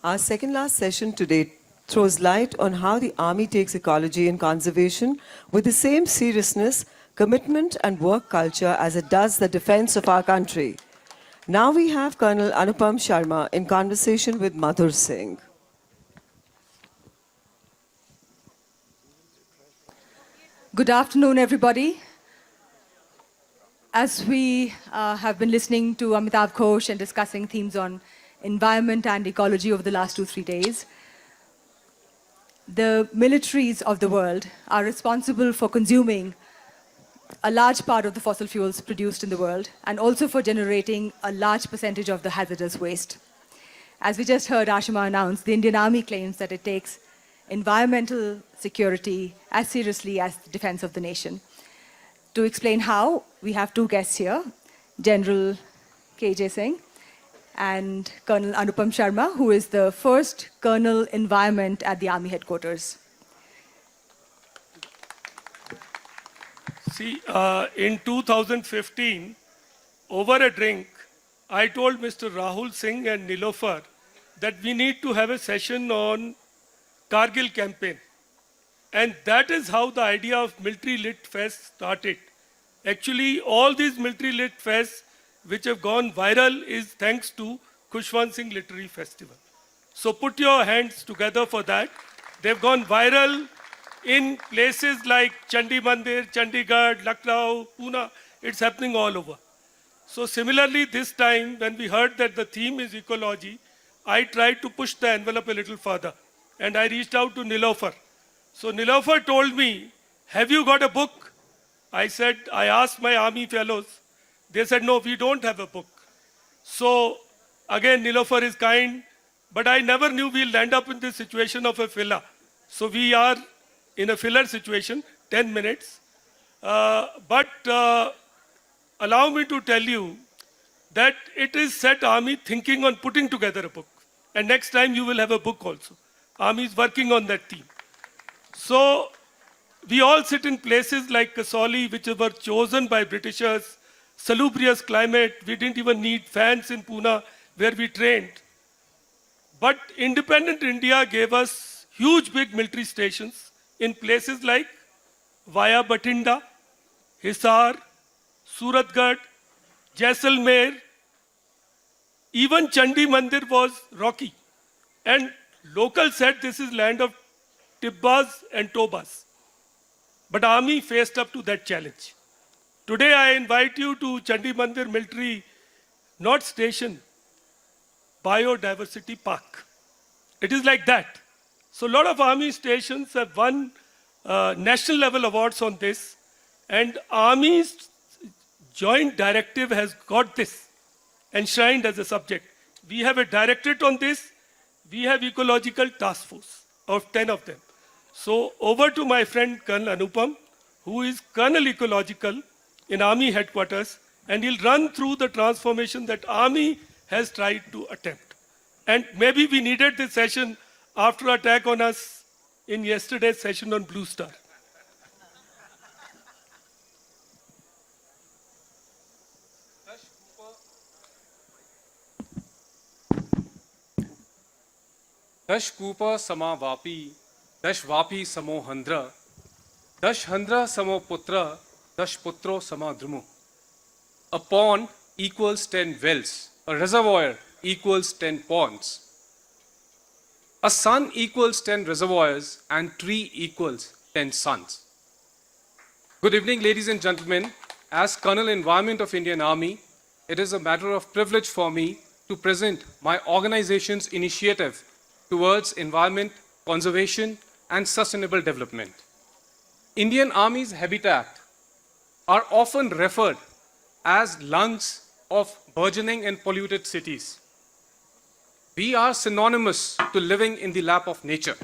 Our second last session today throws light on how the Army takes ecology and conservation with the same seriousness, commitment and work culture as it does the defense of our country. Now we have Colonel Anupam Sharma in conversation with Madhur Singh. Good afternoon, everybody. As we have been listening to Amitabh Ghosh and discussing themes on environment and ecology over the last 2-3 days, the militaries of the world are responsible for consuming a large part of the fossil fuels produced in the world and also for generating a large percentage of the hazardous waste. As we just heard Ashima announce, the Indian Army claims that it takes environmental security as seriously as the defense of the nation. To explain how, we have two guests here, General K.J. Singh and Colonel Anupam Sharma, who is the first Colonel Environment at the Army Headquarters. See, in 2015, over a drink, I told Mr. Rahul Singh and Nilofer that we need to have a session on Kargil campaign. And that is how the idea of Military Lit Fest started. Actually, all these Military Lit Fests which have gone viral is thanks to Khushwant Singh Literary Festival. So put your hands together for that. They've gone viral in places like Chandi Mandir, Chandigarh, Lucknow, Pune. It's happening all over. So similarly, this time when we heard that the theme is ecology, I tried to push the envelope a little further. And I reached out to Nilofer. So Nilofer told me, have you got a book? I said, I asked my army fellows. They said, no, we don't have a book. So again, Nilofer is kind, but I never knew we'll end up in this situation of a filler. So we are in a filler situation, 10 minutes. But allow me to tell you that it is set Army thinking on putting together a book. And next time you will have a book also. Army is working on that theme. So we all sit in places like Kasauli, which were chosen by Britishers, salubrious climate. We didn't even need fans in Pune where we trained. But independent India gave us huge big military stations in places like Via Batinda, Hisar, Suratgarh, Jaisalmer. Even Chandi Mandir was rocky. And locals said this is land of Tibbas and Tobas. But Army faced up to that challenge. Today I invite you to Chandi Mandir Military, not station, Biodiversity Park. It is like that. So a lot of Army stations have won national level awards on this. And Army's joint directive has got this enshrined as a subject. We have a directorate on this. We have ecological task force of 10 of them. So over to my friend Colonel Anupam, who is Colonel Ecological in Army Headquarters, and he'll run through the transformation that Army has tried to attempt. And maybe we needed this session after attack on us in yesterday's session on Blue Star. Dash Kupa Sama Vapi, Dash Vapi Samo Handra, Dash Handra Samo Putra, Dash Putro Sama Drumu. A pond equals 10 wells, a reservoir equals 10 ponds. A sun equals 10 reservoirs, and tree equals 10 suns. Good evening, ladies and gentlemen. As Colonel Environment of Indian Army, it is a matter of privilege for me to present my organization's initiative towards environment, conservation, and sustainable development. Indian Army's habitat are often referred as lungs of burgeoning and polluted cities. We are synonymous to living in the lap of nature.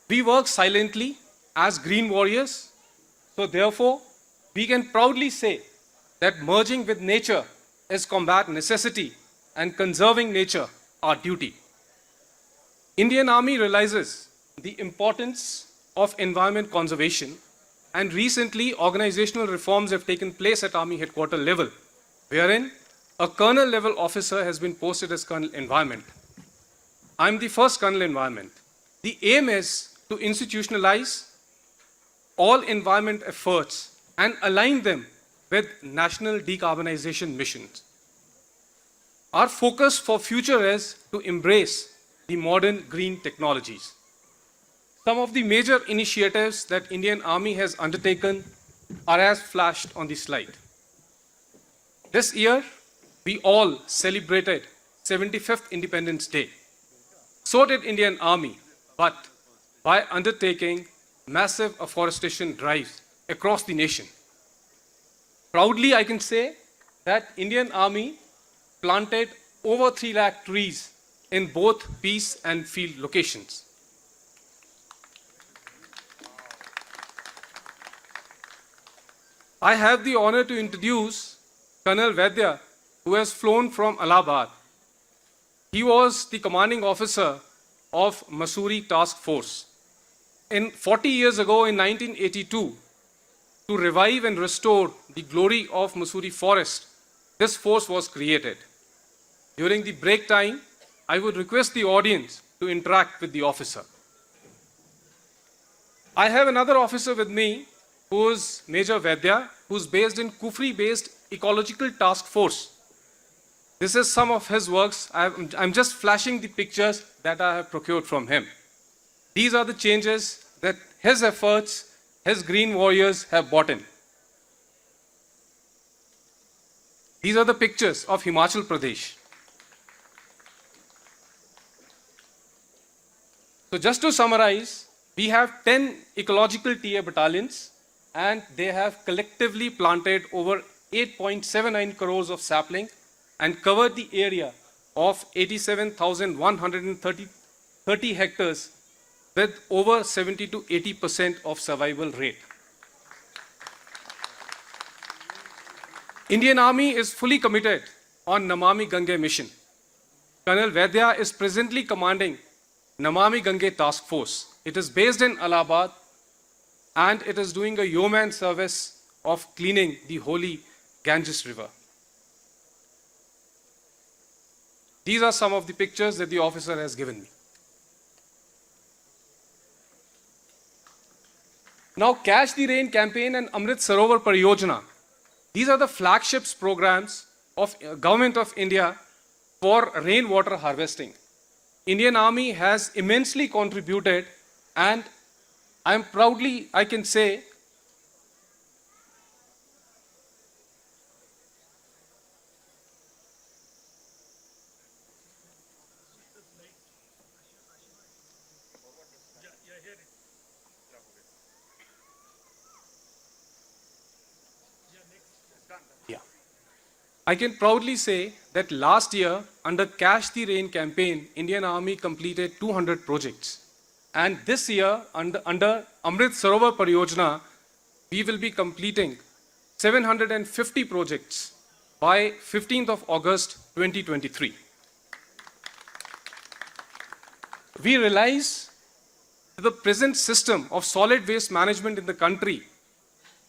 We work silently as green warriors, so therefore, we can proudly say that merging with nature is combat necessity and conserving nature our duty. Indian Army realizes the importance of environment conservation, and recently organizational reforms have taken place at Army headquarters level, wherein a colonel level officer has been posted as Colonel Environment. I'm the first Colonel Environment. The aim is to institutionalize all environment efforts and align them with national decarbonization missions. Our focus for future is to embrace the modern green technologies. Some of the major initiatives that Indian Army has undertaken are as flashed on the slide. This year, we all celebrated 75th Independence Day. So did Indian Army, but by undertaking massive afforestation drives across the nation. Proudly, I can say that Indian Army planted over 3 lakh trees in both peace and field locations. I have the honor to introduce Colonel Vaidya, who has flown from Allahabad. He was the commanding officer of Mussoorie Task Force. 40 years ago, in 1982, to revive and restore the glory of Mussoorie Forest, this force was created. During the break time, I would request the audience to interact with the officer. I have another officer with me, who is Major Vaidya, who is based in Kufri-based Ecological Task Force. This is some of his works. I'm just flashing the pictures that I have procured from him. These are the changes that his efforts, his green warriors have brought in. These are the pictures of Himachal Pradesh. So just to summarize, we have 10 ecological TA battalions, and they have collectively planted over 8.79 crores of sapling and covered the area of 87,130 hectares with over 70 to 80% of survival rate. Indian Army is fully committed on Namami Gange mission. Colonel Vaidya is presently commanding Namami Gange Task Force. It is based in Allahabad, and it is doing a yeoman service of cleaning the holy Ganges River. These are some of the pictures that the officer has given me. Now, Catch the Rain campaign and Amrit Sarovar Pariyoja. These are the flagships programs of Government of India for rainwater harvesting. Indian Army has immensely contributed, and I can say, I can proudly say that last year, under Catch the Rain campaign, Indian Army completed 200 projects. And this year, under Amrit Sarovar Pariyoja, we will be completing 750 projects by 15th of August 2023. We realize that the present system of solid waste management in the country,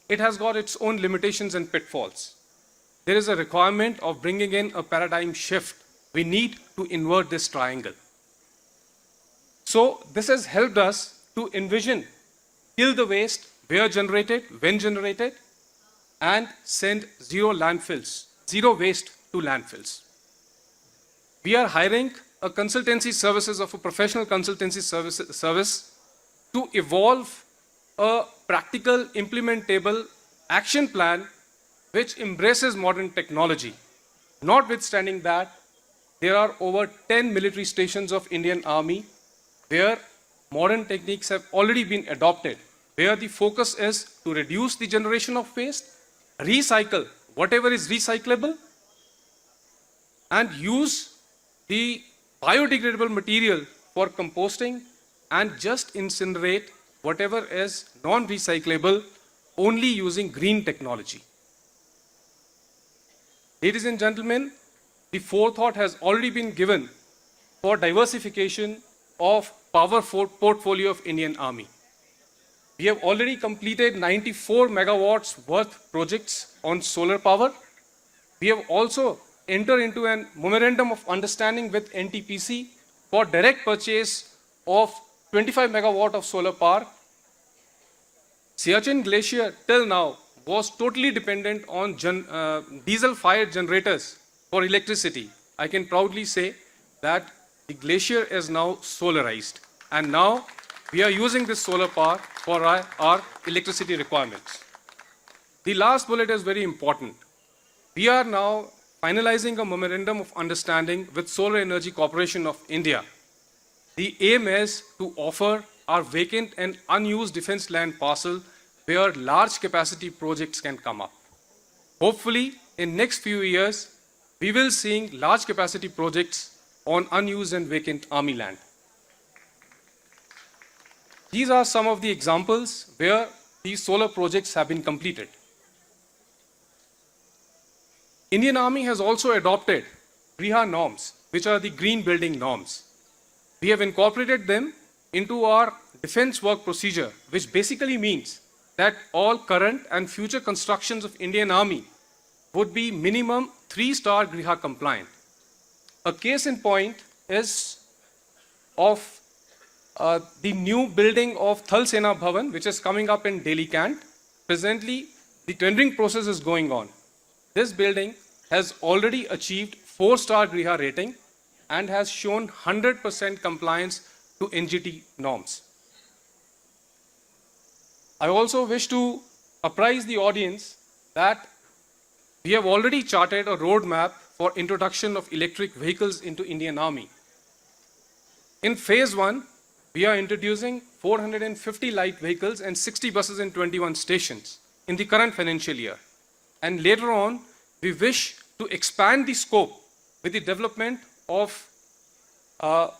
it has got its own limitations and pitfalls. There is a requirement of bringing in a paradigm shift. We need to invert this triangle. So this has helped us to envision, kill the waste, where generated, when generated, and send zero waste to landfills. We are hiring a consultancy services of a professional consultancy service to evolve a practical, implementable action plan which embraces modern technology. Notwithstanding that, there are over 10 military stations of Indian Army where modern techniques have already been adopted, where the focus is to reduce the generation of waste, recycle whatever is recyclable, and use the biodegradable material for composting, and just incinerate whatever is non-recyclable only using green technology. Ladies and gentlemen, the forethought has already been given for diversification of power portfolio of Indian Army. We have already completed 94 megawatts worth projects on solar power. We have also enter into a memorandum of understanding with NTPC for direct purchase of 25 megawatt of solar power. Siachen Glacier till now was totally dependent on diesel-fired generators for electricity. I can proudly say that the glacier is now solarized, and now we are using this solar power for our electricity requirements. The last bullet is very important. We are now finalizing a memorandum of understanding with Solar Energy Corporation of India. The aim is to offer our vacant and unused defense land parcel where large capacity projects can come up. Hopefully, in next few years, we will see large capacity projects on unused and vacant army land. These are some of the examples where these solar projects have been completed. Indian Army has also adopted GRIHA norms, which are the green building norms. We have incorporated them into our defense work procedure, which basically means that all current and future constructions of Indian Army would be minimum 3-star GRIHA compliant. A case in point is of the new building of Thal Sena Bhavan, which is coming up in Delhi Cant. Presently, the tendering process is going on. This building has already achieved 4-star GRIHA rating and has shown 100% compliance to NGT norms. I also wish to apprise the audience that we have already charted a roadmap for introduction of electric vehicles into Indian Army. In phase 1, we are introducing 450 light vehicles and 60 buses in 21 stations in the current financial year. And later on, we wish to expand the scope with the development of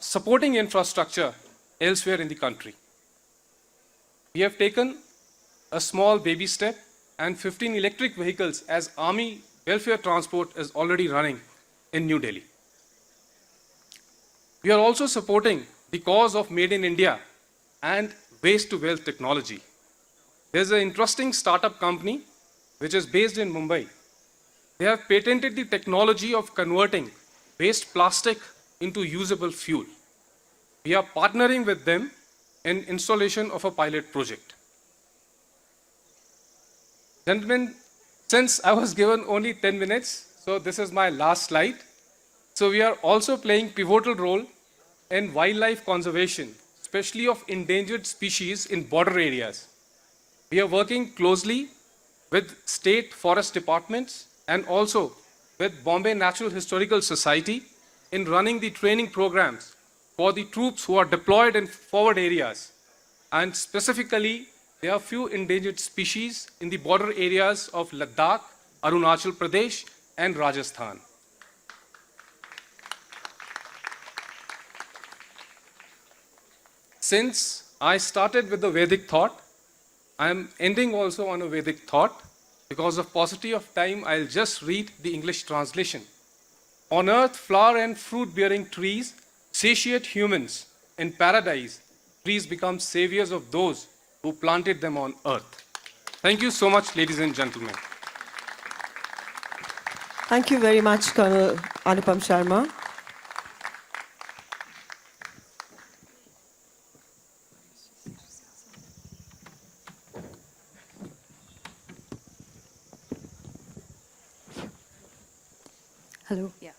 supporting infrastructure elsewhere in the country. We have taken a small baby step, and 15 electric vehicles as Army welfare transport is already running in New Delhi. We are also supporting the cause of Made in India and waste to wealth technology. There's an interesting startup company which is based in Mumbai. They have patented the technology of converting waste plastic into usable fuel. We are partnering with them in installation of a pilot project. Gentlemen, since I was given only 10 minutes, so this is my last slide. So we are also playing pivotal role in wildlife conservation, especially of endangered species in border areas. We are working closely with state forest departments and also with Bombay Natural Historical Society in running the training programs for the troops who are deployed in forward areas. And specifically, there are few endangered species in the border areas of Ladakh, Arunachal Pradesh, and Rajasthan. Since I started with the Vedic thought, I am ending also on a Vedic thought. Because of paucity of time, I'll just read the English translation. On earth, flower and fruit-bearing trees satiate humans. In paradise, trees become saviors of those who planted them on earth. Thank you so much, ladies and gentlemen. Thank you very much, Colonel Anupam Sharma. Hello. Yeah.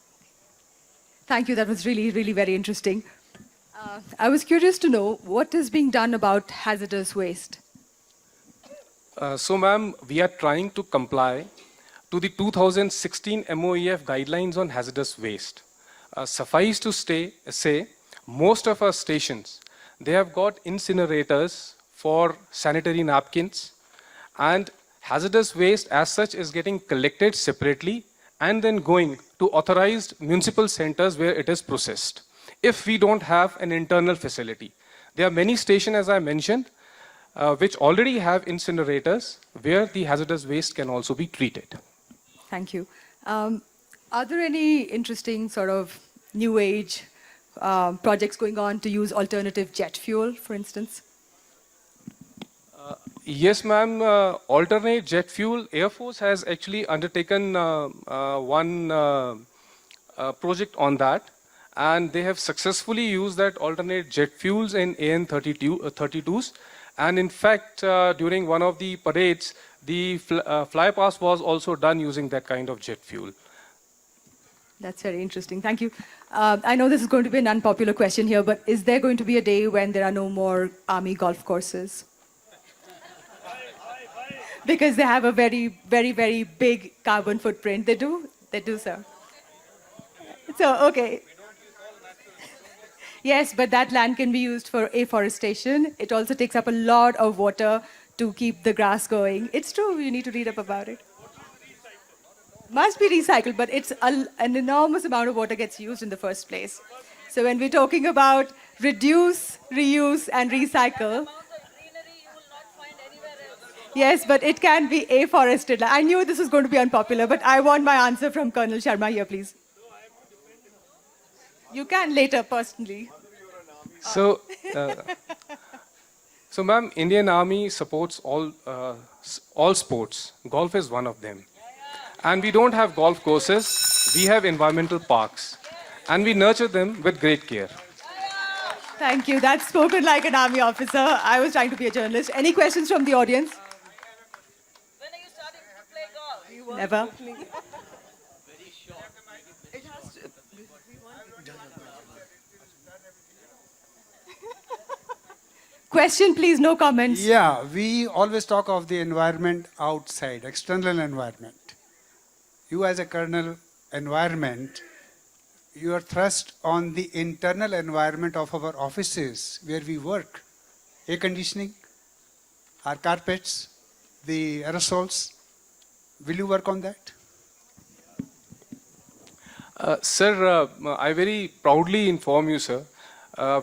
Thank you. That was really, really very interesting. I was curious to know what is being done about hazardous waste. So, ma'am, we are trying to comply to the 2016 MOEF guidelines on hazardous waste. Suffice to say, most of our stations, they have got incinerators for sanitary napkins, and hazardous waste as such is getting collected separately and then going to authorized municipal centers where it is processed, if we don't have an internal facility. There are many stations, as I mentioned, which already have incinerators where the hazardous waste can also be treated. Thank you. Are there any interesting sort of new age projects going on to use alternative jet fuel, for instance? Yes, ma'am. Alternate jet fuel, Air Force has actually undertaken one project on that, and they have successfully used that alternate jet fuels in AN-32s. And in fact, during one of the parades, the flypast was also done using that kind of jet fuel. That's very interesting. Thank you. I know this is going to be an unpopular question here, but is there going to be a day when there are no more army golf courses? Because they have a very, very, very big carbon footprint. They do? They do, sir. So, okay. Yes, but that land can be used for afforestation. It also takes up a lot of water to keep the grass going. It's true, you need to read up about it. Must be recycled, but it's an enormous amount of water gets used in the first place. So when we're talking about reduce, reuse, and recycle, yes, but it can be afforested. I knew this was going to be unpopular, but I want my answer from Colonel Sharma here, please. You can later, personally. So, so ma'am, Indian Army supports all sports. Golf is one of them. And we don't have golf courses, we have environmental parks. And we nurture them with great care. Thank you. That's spoken like an army officer. I was trying to be a journalist. Any questions from the audience? When are you starting to play golf? Never. Question, please, no comments. Yeah, we always talk of the environment outside, external environment. You as a colonel, environment, you are thrust on the internal environment of our offices where we work. Air conditioning, our carpets, the aerosols. Will you work on that? Sir, I very proudly inform you, sir.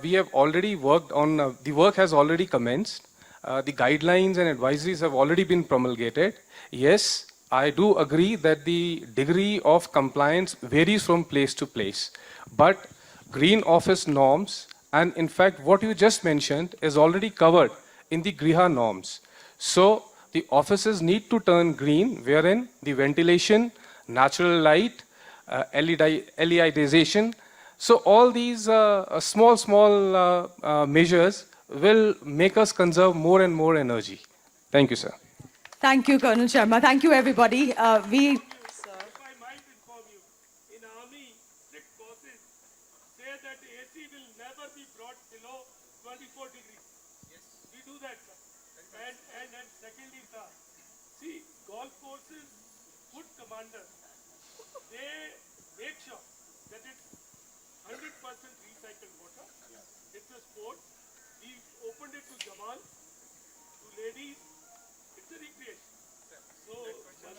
We have already worked on, the work has already commenced. The guidelines and advisories have already been promulgated. Yes, I do agree that the degree of compliance varies from place to place. But green office norms, and in fact what you just mentioned, is already covered in the Griha norms. So the offices need to turn green, wherein the ventilation, natural light, LEDization. So all these small measures will make us conserve more and more energy. Thank you, sir. Thank you, Colonel Sharma. Thank you, everybody. If I might inform you, in army, strict bosses say that AC will never be brought below 24 degrees. Yes. We do that, sir. And secondly, sir, see, golf courses, good commanders, they make sure that it's 100% recycled water. Yeah. It's a sport. We opened it to jawans, to ladies. It's a recreation. So,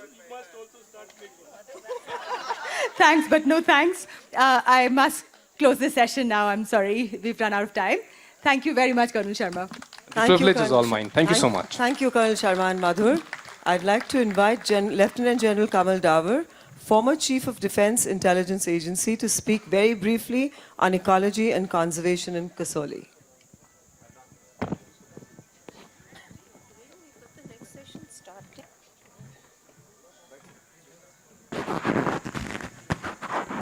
you must also start playing golf. Thanks, but no thanks. I must close this session now. I'm sorry. We've run out of time. Thank you very much, Colonel Sharma. The privilege is all mine. Thank you so much. Thank you, Colonel Sharma and Madhur. I'd like to invite Lieutenant General Kamal Davar, former Chief of Defense Intelligence Agency, to speak very briefly on ecology and conservation in Kasauli.